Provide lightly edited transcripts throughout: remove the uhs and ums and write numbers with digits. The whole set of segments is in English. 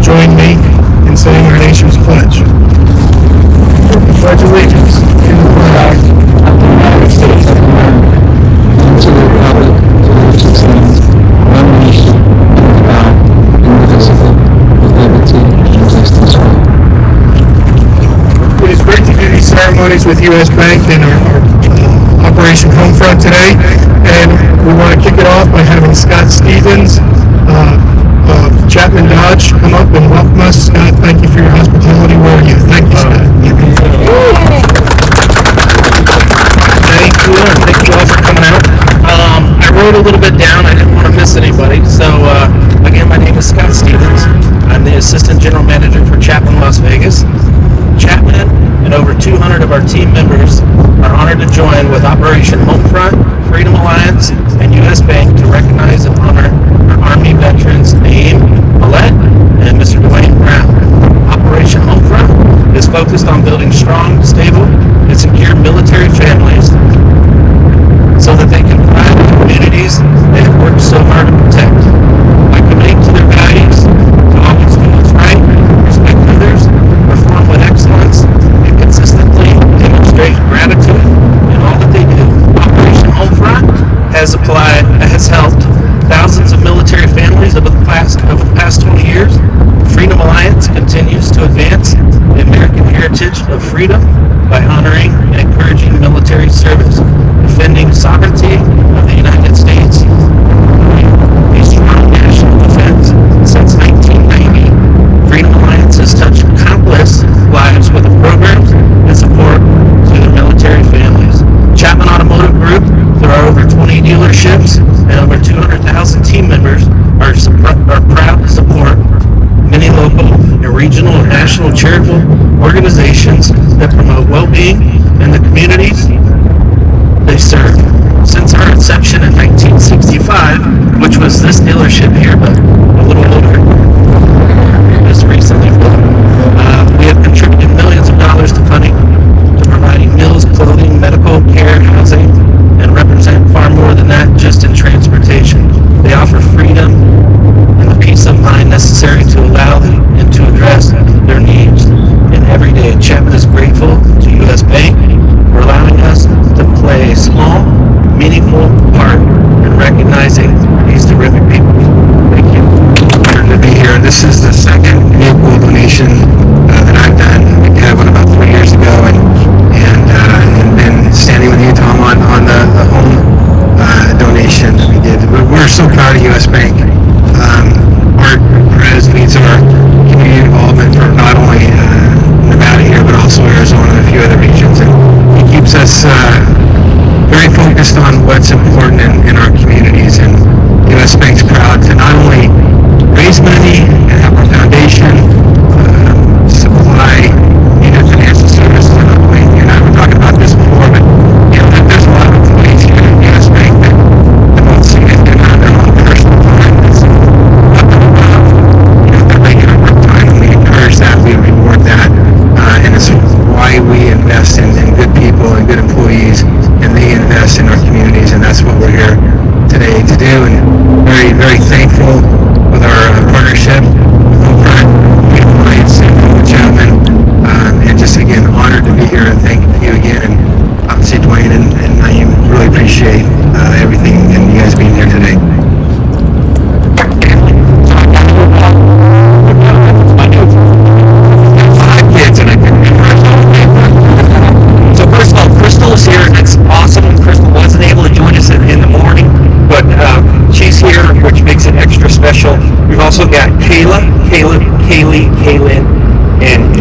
join me in saying our nation's pledge. Pledge allegiance to the flag of the United States of America and to the republic for which it stands, one nation, under God, indivisible, with liberty and justice for all. It is great to do these ceremonies with USbank and our Operation Homefront today, and we want to kick it off by having Scott Stevens of Chapman Dodge come up and welcome us. Scott, thank you for your hospitality. Where are you? Thank you, Scott. Thank you all for coming out. I wrote a little bit down. I didn't want to miss anybody. So, again, my name is Scott Stevens. I'm the Assistant General Manager for Chapman Las Vegas. Chapman and over 200 of our team members are honored to join with Operation Homefront, Freedom Alliance, and USbank to recognize and honor our Army veterans Naeem Millett and Mr. Dwayne Brown. Operation Homefront is focused on building strong, stable, and secure military families so that they can thrive in the communities they have worked so hard to protect. By committing to their values, to always do what's right, respect others, perform with excellence, and consistently demonstrate gratitude in all that they do. Operation Homefront has helped thousands of military families over the past 20 years. Freedom Alliance continues to advance the American heritage of freedom by honoring and encouraging military service, defending sovereignty of the United States, a strong national defense since 1990. Freedom Alliance has touched countless lives with the programs and support to their military families. Chapman Automotive Group, there are over 20 dealerships and over 200,000 team members are proud to support many local and regional and national charitable organizations that promote well-being in the communities they serve. Since our inception in 1965, which was this dealership here, but a little older, just recently, we have contributed millions of dollars to funding, to providing meals, clothing, medical care, housing, and represent far more than that just in transportation. They offer freedom and the peace of mind necessary to allow them and to address their needs. And every day, Chapman is grateful to USbank for allowing us to play a small, meaningful part in recognizing these terrific people. Thank you. Honored to be here. This is the second vehicle donation that I've done. I had one about 3 years ago, and then standing with you, Tom, on the home donation that we did. We're so proud of USbank. Our attitude needs our community involvement for not only Nevada here, but also Arizona and a few other regions, and it keeps us very focused on what's important in our communities. And USbank's proud to not only raise money and have our foundation supply needed financial services. You and I were talking about this before, but there's a lot of employees here at USbank that devote significant amount of their own personal time that's up and above their regular work time, and we encourage that, we reward that, and it's why we invest in good people and good employees, and they invest in our communities, and that's what we're here today to do. And very, very thankful with our partnership with Homefront, Freedom Alliance, and with Chapman, and just again honored to be here, and thank you again, and obviously Dwayne and Naeem, really appreciate everything and you guys being here today. So first of all, Crystal is here, and it's awesome. Crystal wasn't able to join us in the morning, but she's here, which makes it extra special. We've also got Kayla, Kaylee, Kaylin, and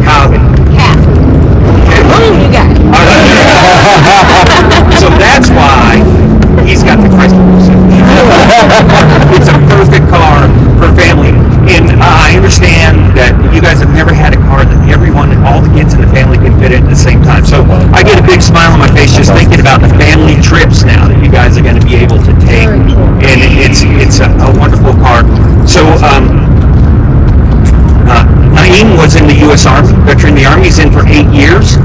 Calvin. You got So that's why he's got the Crystal. It's a perfect car for family. And I understand that you guys have never had a car that everyone, all the kids in the family can fit in at the same time. So I get a big smile on my face just thinking about the family trips now that you guys are going to be able to take. And it's a wonderful car. So Naeem was in the U.S. Army, veteran in the Army. He's in for 8 years.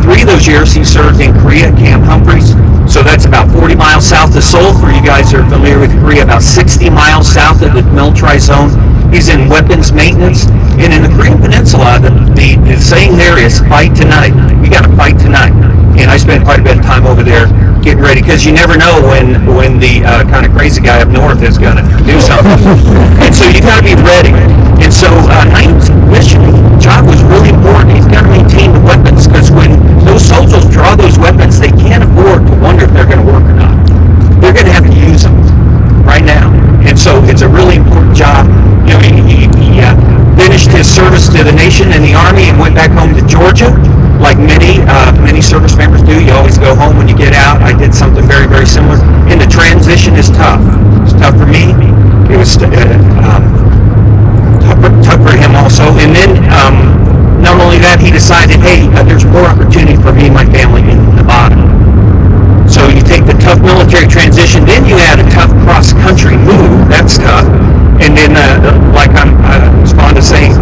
3 of those years he served in Korea, Camp Humphreys. So that's about 40 miles south of Seoul. For you guys who are familiar with Korea, about 60 miles south of the militarized zone. He's in weapons maintenance. And in the Korean Peninsula, the saying there is fight tonight. We got to fight tonight. And I spent quite a bit of time over there getting ready, because you never know when the kind of crazy guy up north is going to do something. And so you got to be ready. And so Naeem's mission job was really important. He's got to maintain the weapons, because when those soldiers draw those weapons, they can't afford to wonder if they're going to work or not. They're going to have to use them right now. And so it's a really important job. You know, he finished his service to the nation in the Army and went back home to Georgia. Like many service members do, you always go home when you get out. I did something very, very similar. And the transition is tough. It's tough for me. It was tough for him also. And then not only that, he decided, hey, there's more opportunity for me and my family in Nevada. So you take the tough military transition, then you add a tough cross-country move. That's tough. And then, like I was fond of saying,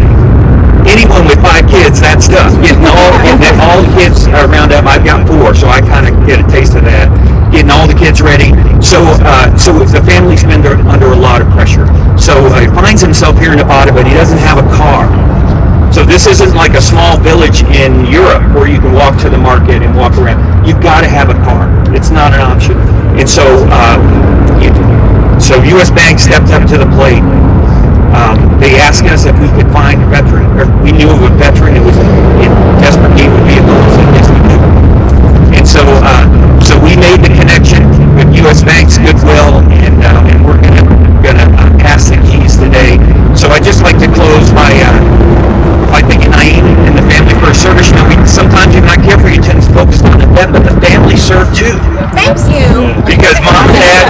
anyone with 5 kids, that's tough. Getting all the kids around up. I've got 4, so I kind of get a taste of that. Getting all the kids ready. So the family's been under a lot of pressure. So he finds himself here in Nevada, but he doesn't have a car. So this isn't like a small village in Europe where you can walk to the market and walk around. You've got to have a car. It's not an option. And so USbank stepped up to the plate. They asked us if we could find a veteran, or we knew of a veteran who was in desperate need of vehicles, and yes, we do. And so we made the connection with USbank's goodwill, and we're gonna pass the keys today. So I'd just like to close by thanking Naeem and the family for his service. You know, sometimes even I care for you tend to focus on the debt, but the family served too. Thank you. Because mom and dad,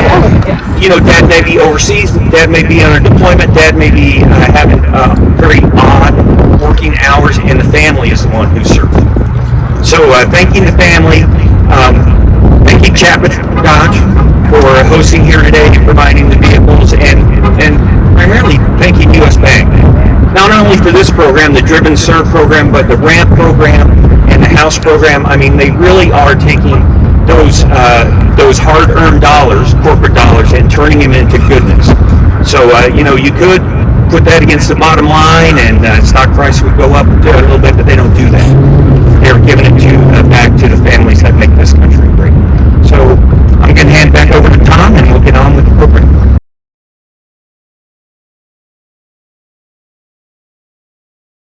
you know, dad may be overseas, dad may be on a deployment, dad may be having very odd working hours, and the family is the one who served. So thanking the family, thanking Chapman Dodge for hosting here today, providing the vehicles, and primarily thanking USbank. Not only for this program, the Driven Serve program, but the RAMP program and the House program. I mean, they really are taking those hard-earned dollars, corporate dollars, and turning them into goodness. So, you know, you could put that against the bottom line, and stock price would go up a little bit, but they don't do that. They're giving it back to the family.